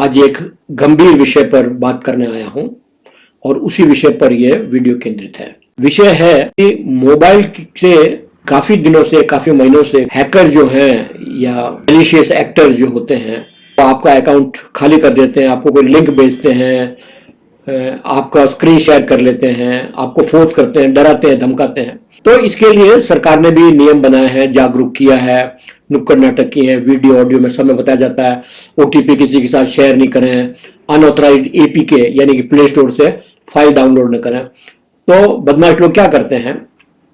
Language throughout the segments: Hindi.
आज एक गंभीर विषय पर बात करने आया हूं और उसी विषय पर यह वीडियो केंद्रित है। विषय है कि मोबाइल से काफी दिनों से, काफी महीनों से हैकर जो हैं या मैलिशियस एक्टर्स जो होते हैं वो आपका अकाउंट खाली कर देते हैं, आपको कोई लिंक भेजते हैं, आपका स्क्रीन शेयर कर लेते हैं, आपको फोर्स करते हैं, डराते हैं, धमकाते हैं। तो इसके लिए सरकार ने भी नियम बनाए हैं, जागरूक किया है, नुक्कड़ नाटक किए हैं, वीडियो ऑडियो में सब में बताया जाता है ओटीपी किसी के साथ शेयर नहीं करें, अनऑथराइज्ड एपीके यानी कि प्ले स्टोर से फाइल डाउनलोड न करें। तो बदमाश लोग क्या करते हैं,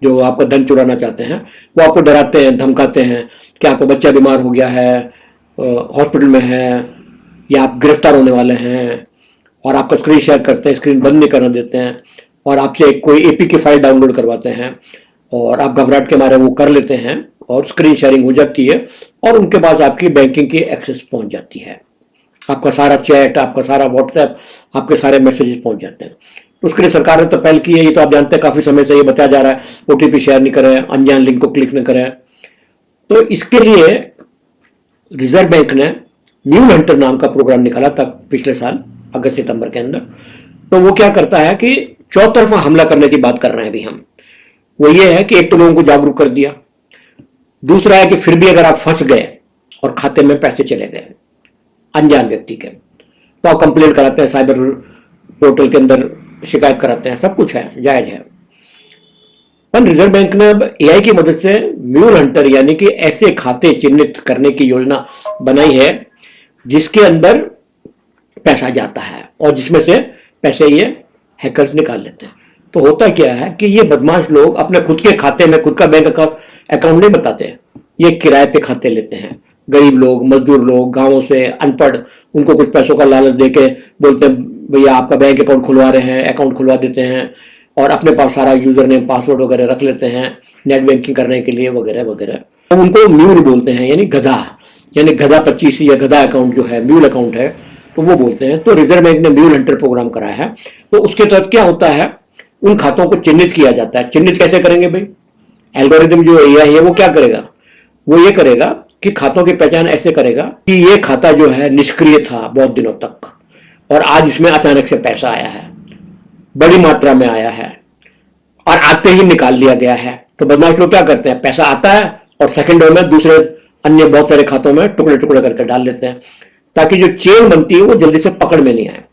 जो आपका धन चुराना चाहते हैं, वो आपको डराते हैं, धमकाते हैं कि आपका बच्चा बीमार हो गया है, हॉस्पिटल में है, या आप गिरफ्तार होने वाले हैं, और आपका स्क्रीन शेयर करते हैं, स्क्रीन बंद नहीं करने देते हैं, और आपसे कोई एपीके फाइल डाउनलोड करवाते हैं और आप घबराहट के मारे वो कर लेते हैं और स्क्रीन शेयरिंग हो जाती है और उनके पास आपकी बैंकिंग की एक्सेस पहुंच जाती है। आपका सारा चैट, आपका सारा व्हाट्सएप, आपके सारे मैसेजेस पहुंच जाते हैं। तो उसके लिए सरकार ने तो पहल की है, ये तो आप जानते हैं, काफी समय से ये बताया जा रहा है ओटीपी शेयर नहीं करें, अनजान लिंक को क्लिक नहीं करें। तो इसके लिए रिजर्व बैंक ने म्यूल हंटर नाम का प्रोग्राम निकाला था पिछले साल अगस्त सितंबर के अंदर। तो वो क्या करता है कि चौतरफा हमला करने की बात कर रहे हैं अभी हम। वो ये है कि एक तो लोगों को जागरूक कर दिया, दूसरा है कि फिर भी अगर आप फंस गए और खाते में पैसे चले गए अनजान व्यक्ति के, तो आप कंप्लेंट कराते हैं, साइबर पोर्टल के अंदर शिकायत कराते हैं, सब कुछ है, जायज है। पर रिजर्व बैंक ने अब एआई की मदद से म्यूल हंटर यानी कि ऐसे खाते चिन्हित करने की योजना बनाई है जिसके अंदर पैसा जाता है और जिसमें से पैसे ये हैकर्स निकाल लेते हैं। तो होता क्या है कि ये बदमाश लोग अपने खुद के खाते में खुद का बैंक अकाउंट नहीं बताते, ये किराए पे खाते लेते हैं। गरीब लोग, मजदूर लोग, गांवों से, अनपढ़, उनको कुछ पैसों का लालच देके बोलते हैं भैया आपका बैंक अकाउंट खुलवा रहे हैं, अकाउंट खुलवा देते हैं और अपने पास सारा यूजर नेम पासवर्ड वगैरह रख लेते हैं नेट बैंकिंग करने के लिए वगैरह वगैरह। तो उनको म्यूल बोलते हैं, यानी गधा, यानी गधा 25 या गधा अकाउंट जो है, म्यूल अकाउंट है, तो वो बोलते हैं। तो रिजर्व बैंक ने म्यूल हंटर प्रोग्राम कराया है। तो उसके तहत क्या होता है, उन खातों को चिन्हित किया जाता है। चिन्हित कैसे करेंगे भाई? एल्गोरिथम जो एआई है वो क्या करेगा, वो ये करेगा कि खातों की पहचान ऐसे करेगा कि ये खाता जो है निष्क्रिय था बहुत दिनों तक और आज इसमें अचानक से पैसा आया है, बड़ी मात्रा में आया है और आते ही निकाल लिया गया है। तो बदमाश लोग क्या करते हैं, पैसा आता है और सेकंडों में दूसरे अन्य बहुत सारे खातों में टुकड़े टुकड़े करके डाल लेते हैं ताकि जो चेन बनती है वो जल्दी से पकड़ में नहीं आए।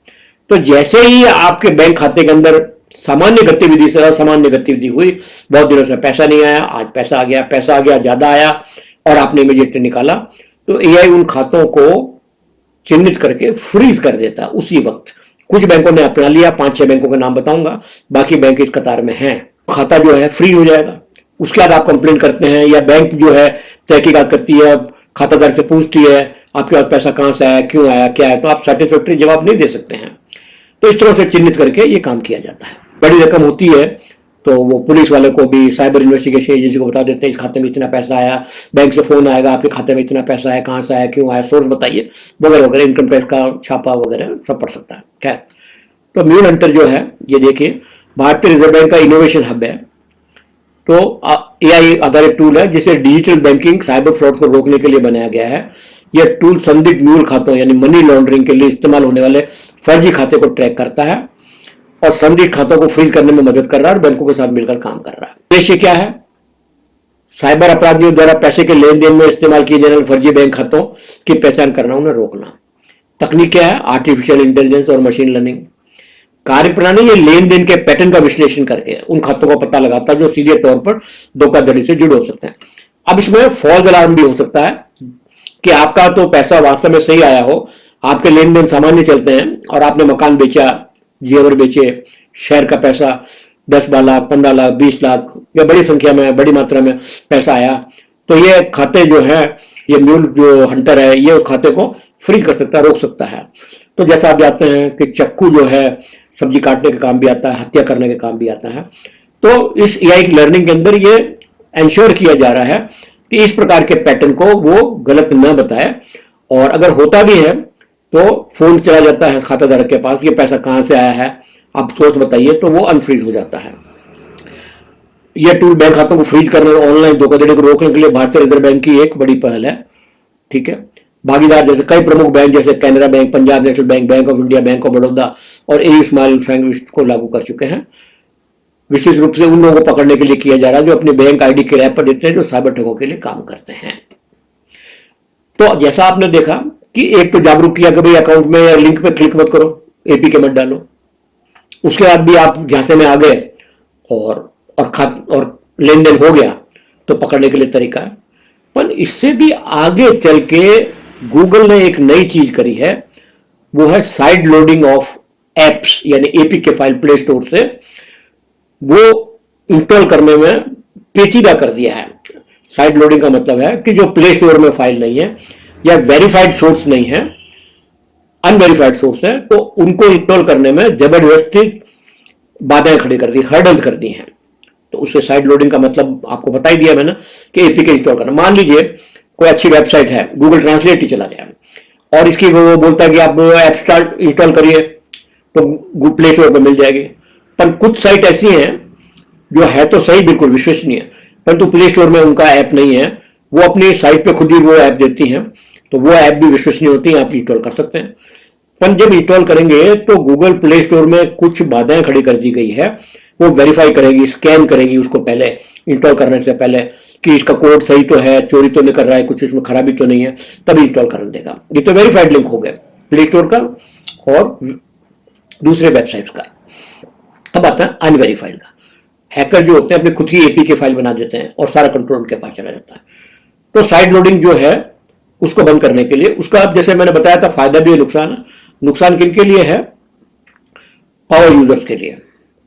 तो जैसे ही आपके बैंक खाते के अंदर सामान्य गतिविधि से असामान्य गतिविधि हुई, बहुत दिनों से पैसा नहीं आया, आज पैसा आ गया, पैसा आ गया, ज्यादा आया और आपने इमीडिएटली निकाला, तो एआई उन खातों को चिन्हित करके फ्रीज कर देता है उसी वक्त। कुछ बैंकों ने अपना लिया, 5-6 बैंकों के नाम बताऊंगा, बाकी बैंक इस कतार में हैं। खाता जो है फ्री हो जाएगा। उसके बाद आप कंप्लेन करते हैं या बैंक जो है तहकीकात करती है, खातादार से पूछती है आपके पास पैसा कहां से आया, क्यों आया, क्या है, तो आप सेटिस्फैक्टरी जवाब नहीं दे सकते हैं। तो इस तरह से चिन्हित करके ये काम किया जाता है। बड़ी रकम होती है तो वो पुलिस वाले को भी, साइबर इन्वेस्टिगेशन एजेंसी को बता देते हैं इस खाते में इतना पैसा आया, बैंक से फोन आएगा आपके खाते में इतना पैसा है, कहां से आया, क्यों आया, सोर्स बताइए वगैरह वगैरह, इनकम टैक्स का छापा वगैरह सब पड़ सकता है। खैर, तो म्यूल हंटर जो है ये देखिए भारतीय रिजर्व बैंक का इनोवेशन हब है। तो एआई आधारित टूल है जिसे डिजिटल बैंकिंग साइबर फ्रॉड को रोकने के लिए बनाया गया है। यह टूल संदिग्ध म्यूल खातों यानी मनी लॉन्ड्रिंग के लिए इस्तेमाल होने वाले फर्जी खाते को ट्रैक करता है और संदिग्ध खातों को फ्रीज करने में मदद कर रहा है और बैंकों के साथ मिलकर काम कर रहा है। उद्देश्य क्या है? साइबर अपराधियों द्वारा पैसे के लेन देन में इस्तेमाल किए जाने वाले फर्जी बैंक खातों की पहचान करना, उन्हें रोकना। तकनीक क्या है? आर्टिफिशियल इंटेलिजेंस और मशीन लर्निंग। कार्यप्रणाली ये लेन देन के पैटर्न का विश्लेषण करके उन खातों का पता लगाता है जो सीधे तौर पर धोखाधड़ी से जुड़े हो सकते हैं। अब इसमें फॉल्स अलार्म भी हो सकता है कि आपका तो पैसा वास्तव में सही आया हो, आपके लेन देन सामान्य चलते हैं और आपने मकान बेचा, जेवर बेचे, शेयर का पैसा 10 लाख, 15 लाख, 20 लाख या बड़ी संख्या में, बड़ी मात्रा में पैसा आया, तो ये खाते जो है, ये म्यूल जो हंटर है, ये उस खाते को फ्रीज कर सकता है, रोक सकता है। तो जैसा आप जानते हैं कि चाकू जो है सब्जी काटने के काम भी आता है, हत्या करने के काम भी आता है। तो इस एआई की लर्निंग के अंदर ये इंश्योर किया जा रहा है कि इस प्रकार के पैटर्न को वो गलत न बताए, और अगर होता भी है तो फोन चला जाता है खाताधारक के पास, ये पैसा कहां से आया है, आप सोर्स बताइए, तो वो अनफ्रीज हो जाता है। यह टूल बैंक खातों को फ्रीज करने और ऑनलाइन धोखाधड़ी को रोकने के लिए भारतीय रिजर्व बैंक की एक बड़ी पहल है। ठीक है, भागीदार जैसे कई प्रमुख बैंक जैसे Canara bank, Punjab national bank, bank of India, bank of Baroda और एयू स्मॉल फाइनेंस को लागू कर चुके हैं। विशेष रूप से उन लोगों को पकड़ने के लिए किया जा रहा है जो अपने बैंक आईडी किराए पर देते हैं, जो साइबर ठगों के लिए काम करते हैं। तो जैसा आपने देखा कि एक तो जागरूक किया कि भाई अकाउंट में या लिंक पे क्लिक मत करो, एपीके मत डालो। उसके बाद भी आप झांसे में आ गए और लेन देन हो गया तो पकड़ने के लिए तरीका है। पर इससे भी आगे चल के गूगल ने एक नई चीज करी है, वो है साइड लोडिंग ऑफ एप्स, यानी एपीके फाइल प्ले स्टोर से वो इंस्टॉल करने में पेचीदा कर दिया है। साइड लोडिंग का मतलब है कि जो प्ले स्टोर में फाइल नहीं है या वेरीफाइड सोर्स नहीं है, अनवेरीफाइड सोर्स है, तो उनको इंस्टॉल करने में जबरदस्ती बाधाएं खड़ी कर दी, हर्डल कर दी हैं। तो उससे साइड लोडिंग का मतलब आपको बता ही दिया मैंने कि एपीके इंस्टॉल करना। मान लीजिए कोई अच्छी वेबसाइट है, गूगल ट्रांसलेट ही चला गया और इसकी वो बोलता है कि आप ऐप स्टार्ट इंस्टॉल करिए तो प्ले स्टोर पर मिल जाएगी। पर कुछ साइट ऐसी हैं जो है तो सही, बिल्कुल विश्वसनीय, परंतु प्ले स्टोर में उनका ऐप नहीं है, वो अपनी साइट पे खुद ही वो ऐप देती हैं, तो वो ऐप भी विश्वसनीय होती है, आप इंस्टॉल कर सकते हैं। पर जब इंस्टॉल करेंगे तो गूगल प्ले स्टोर में कुछ बाधाएं खड़ी कर दी गई है, वो वेरीफाई करेगी, स्कैन करेगी उसको पहले, इंस्टॉल करने से पहले कि इसका कोड सही तो है, चोरी तो नहीं कर रहा है, कुछ इसमें खराबी तो नहीं है, तभी इंस्टॉल करने देगा। ये तो वेरीफाइड लिंक हो गया प्ले स्टोर का और दूसरे वेबसाइट का। अब आता है अनवेरीफाइड का। हैकर जो होते हैं अपनी खुद की एपीके फाइल बना देते हैं और सारा कंट्रोल उनके पास चला जाता है। तो साइड लोडिंग जो है उसको बंद करने के लिए, उसका अब जैसे मैंने बताया था फायदा भी है, नुकसान है। नुकसान किन के लिए है? पावर यूजर्स के लिए।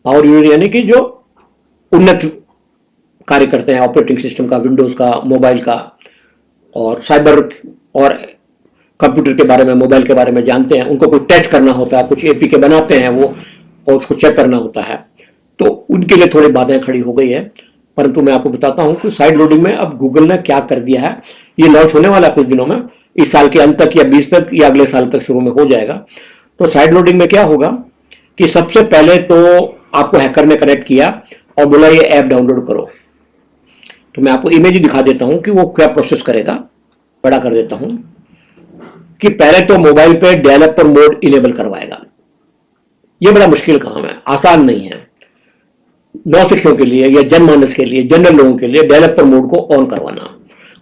पावर यूजर यानी कि जो उन्नत कार्य करते हैं ऑपरेटिंग सिस्टम का, विंडोज का, मोबाइल का, और साइबर और कंप्यूटर के बारे में, मोबाइल के बारे में जानते हैं, उनको कुछ टच करना होता है, कुछ एपीके बनाते हैं वो और उसको चेक करना होता है, तो उनके लिए थोड़ी बाधाएं खड़ी हो गई है। परंतु मैं आपको बताता हूं कि साइड लोडिंग में अब गूगल ने क्या कर दिया है, ये लॉन्च होने वाला है कुछ दिनों में, इस साल के अंत तक या 20 तक या अगले साल तक शुरू में हो जाएगा। तो साइड लोडिंग में क्या होगा कि सबसे पहले तो आपको हैकर ने कनेक्ट किया और बोला ये ऐप डाउनलोड करो। तो मैं आपको इमेज दिखा देता हूं कि वो क्या प्रोसेस करेगा, बड़ा कर देता हूं कि पहले तो मोबाइल पे डेवलपर मोड इनेबल करवाएगा। ये बड़ा मुश्किल काम है, आसान नहीं है। नौशिक्षों के लिए या जनमानस के लिए, जनरल लोगों के लिए डेवलपर मोड को ऑन करवाना,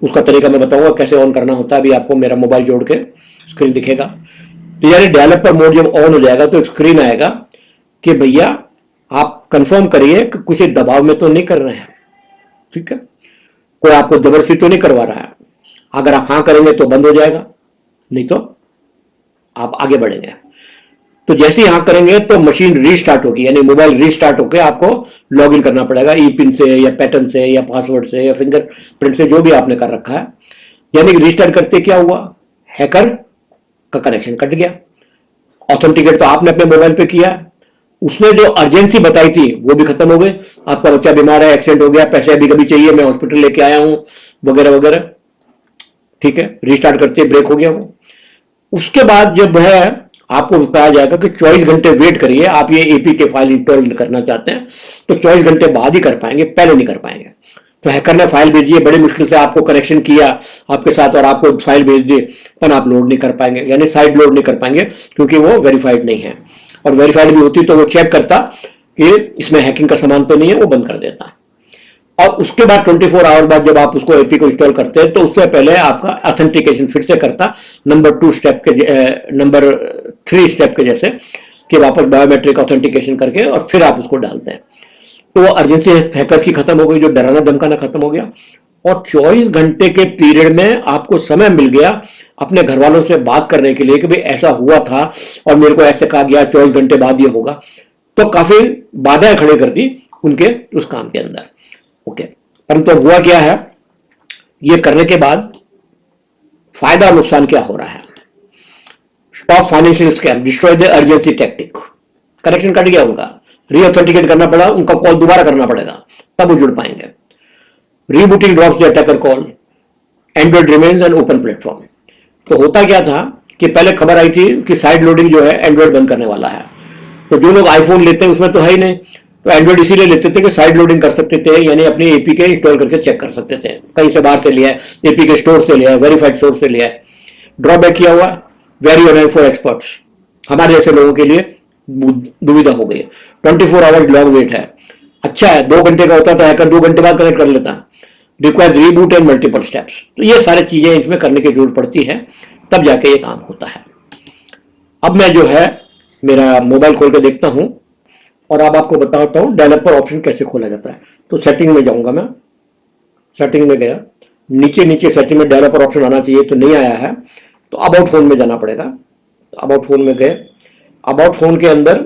उसका तरीका मैं बताऊंगा कैसे ऑन करना होता है। अभी आपको मेरा मोबाइल जोड़ के स्क्रीन दिखेगा। तो यानी डेवलपर मोड जब ऑन हो जाएगा तो एक स्क्रीन आएगा कि भैया आप कंफर्म करिए कि कुछ दबाव में तो नहीं कर रहे हैं, ठीक है, कोई आपको जबरदस्ती तो नहीं करवा रहा है। अगर आप हाँ करेंगे तो बंद हो जाएगा, नहीं तो आप आगे बढ़ेंगे। तो जैसे ही हाँ करेंगे तो मशीन रीस्टार्ट होगी, यानी मोबाइल रीस्टार्ट होकर आपको लॉग इन करना पड़ेगा ई पिन से या पैटर्न से या पासवर्ड से या फिंगरप्रिंट से, जो भी आपने कर रखा है। यानी कि रीस्टार्ट करते क्या हुआ, हैकर का कनेक्शन कट गया। ऑथेंटिकेट तो आपने अपने मोबाइल पे किया, उसने जो अर्जेंसी बताई थी वो भी खत्म हो गई। आपका बच्चा बीमार है, एक्सीडेंट हो गया, पैसे अभी कभी चाहिए, मैं हॉस्पिटल लेके आया हूं, वगैरह वगैरह, ठीक है, रीस्टार्ट करते ब्रेक हो गया वो। उसके बाद जब है आपको बताया जाएगा कि 24 घंटे वेट करिए, आप ये एपीके फाइल इंस्टॉल करना चाहते हैं तो 24 घंटे बाद ही कर पाएंगे, पहले नहीं कर पाएंगे। तो हैकर ने फाइल भेजी है, बड़ी मुश्किल से आपको कनेक्शन किया आपके साथ और आपको फाइल भेज दी, पर आप लोड नहीं कर पाएंगे, यानी साइड लोड नहीं कर पाएंगे, क्योंकि वो वेरीफाइड नहीं है। और वेरीफाइड भी होती तो वो चेक करता कि इसमें हैकिंग का सामान तो नहीं है, वो बंद कर देता। और उसके बाद 24 आवर बाद जब आप उसको एपी को इंस्टॉल करते हैं तो उससे पहले आपका ऑथेंटिकेशन फिर से करता, नंबर 3 स्टेप के जैसे, कि वापस बायोमेट्रिक ऑथेंटिकेशन करके और फिर आप उसको डालते हैं। तो वो अर्जेंसी हैकर की खत्म हो गई, जो डराना धमकाना खत्म हो गया, और 24 घंटे के पीरियड में आपको समय मिल गया अपने घर वालों से बात करने के लिए कि भाई ऐसा हुआ था और मेरे को ऐसे कहा गया 24 घंटे बाद ये होगा। तो काफी बाधाएं खड़ी कर दी उनके उस काम के अंदर। ओके, परंतु हुआ क्या है, ये करने के बाद फायदा और नुकसान क्या हो रहा है। Stop financial scam, destroy the urgency tactic. Connection cut गया उनका, रीऑथेंटिकेट करना पड़ा, उनका कॉल दोबारा करना पड़ेगा, तब वो जुड़ पाएंगे। Rebooting drops the attacker call, Android remains an open platform. तो होता क्या था कि पहले खबर आई थी कि साइड लोडिंग जो है एंड्रॉइड बंद करने वाला है। तो जो लोग आईफोन लेते हैं उसमें तो है ही नहीं, तो एंड्रॉइड इसीलिए लेते थे कि साइड लोडिंग कर सकते थे, यानी अपनी एपीके इंस्टॉल करके चेक कर सकते थे, कहीं से बाहर से लिया है, एपीके स्टोर से लिया है, वेरीफाइड सोर्स से लिया है। ड्रॉबैक किया हुआ, वेरी ऑनलाइन फॉर एक्सपर्ट्स, हमारे जैसे लोगों के लिए दुविधा हो गई है। 24 आवर्स लॉन्ग वेट है, अच्छा है, 2 घंटे का होता तो हैकर 2 घंटे बाद कनेक्ट कर लेता, requires reboot and multiple steps. तो ये सारी चीजें इसमें करने की जरूरत पड़ती है, तब जाके ये काम होता है। अब मैं जो है मेरा मोबाइल खोल के देखता हूं और अब आपको बताता हूं डेवलपर ऑप्शन कैसे खोला जाता है। तो सेटिंग में जाऊंगा, मैं सेटिंग में गया, नीचे नीचे सेटिंग में डेवलपर ऑप्शन आना चाहिए, तो नहीं आया है, तो अबाउट फोन में जाना पड़ेगा। अबाउट फोन में गए, अबाउट फोन के अंदर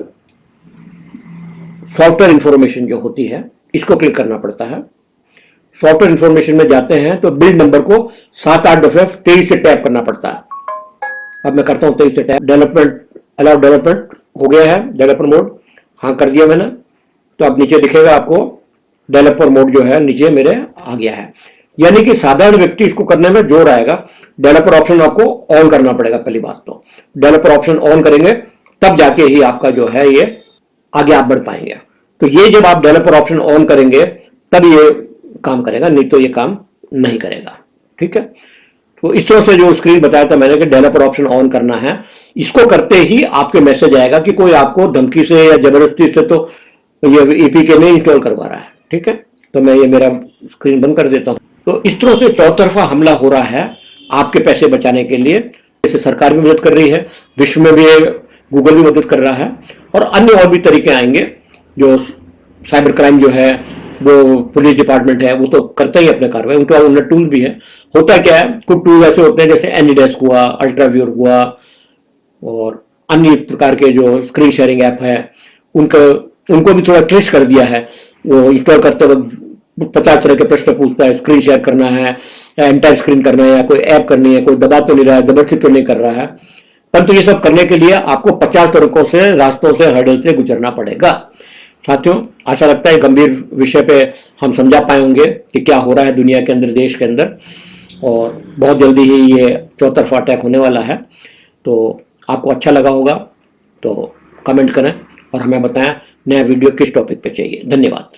सॉफ्टवेयर इंफॉर्मेशन जो होती है इसको क्लिक करना पड़ता है। सॉफ्टवेयर इंफॉर्मेशन में जाते हैं तो बिल्ड नंबर को 7-8 दफे 23 से टैप करना पड़ता है। अब मैं करता हूं 23 से टैप। डेवलपमेंट, अलाउ डेवलपमेंट हो गया है, डेवलपर मोड हाँ कर दिया मैंने। तो अब नीचे दिखेगा आपको डेवलपर मोड जो है नीचे मेरे आ गया है, यानी कि साधारण व्यक्ति इसको करने में जोर आएगा। डेवलपर ऑप्शन आपको ऑन करना पड़ेगा। पहली बात तो डेवलपर ऑप्शन ऑन करेंगे तब जाके ही आपका जो है ये आगे आप बढ़ पाएंगे। तो ये जब आप डेवलपर ऑप्शन ऑन करेंगे तब ये काम करेगा, नहीं तो ये काम नहीं करेगा। ठीक है, तो इस तरह से जो स्क्रीन बताया था मैंने कि डेवलपर ऑप्शन ऑन करना है, इसको करते ही आपके मैसेज आएगा कि कोई आपको धमकी से या जबरदस्ती से तो ये एपीके नहीं इंस्टॉल करवा रहा है। ठीक है, तो मैं ये मेरा स्क्रीन बंद कर देता हूं। तो इस तरह से चौतरफा हमला हो रहा है आपके पैसे बचाने के लिए। जैसे सरकार भी मदद कर रही है, विश्व में भी गूगल भी मदद कर रहा है, और अन्य और भी तरीके आएंगे। जो साइबर क्राइम जो है, वो पुलिस डिपार्टमेंट है, वो तो करता ही अपने कार्रवाई, उनका उन्हें टूल भी है। होता क्या है, कुछ टूल ऐसे होते हैं जैसे एनीडेस्क हुआ, अल्ट्राव्यूर हुआ, और अन्य प्रकार के जो स्क्रीन शेयरिंग ऐप है उनको भी थोड़ा ट्रेस कर दिया है। वो इंस्टॉल करते वक्त 50 तरह के प्रश्न पूछता है, स्क्रीन शेयर करना है या एंटायर स्क्रीन करना है या कोई ऐप करनी है, कोई दबा तो नहीं रहा है, जबरदस्ती तो नहीं कर रहा है। परंतु ये सब करने के लिए आपको 50 तरीकों से, रास्तों से, हर्डल से गुजरना पड़ेगा। साथियों, आशा लगता है गंभीर विषय पे हम समझा पाए होंगे कि क्या हो रहा है दुनिया के अंदर, देश के अंदर, और बहुत जल्दी ही ये चौतरफा अटैक होने वाला है। तो आपको अच्छा लगा होगा तो कमेंट करें और हमें बताएं नया वीडियो किस टॉपिक पे चाहिए। धन्यवाद।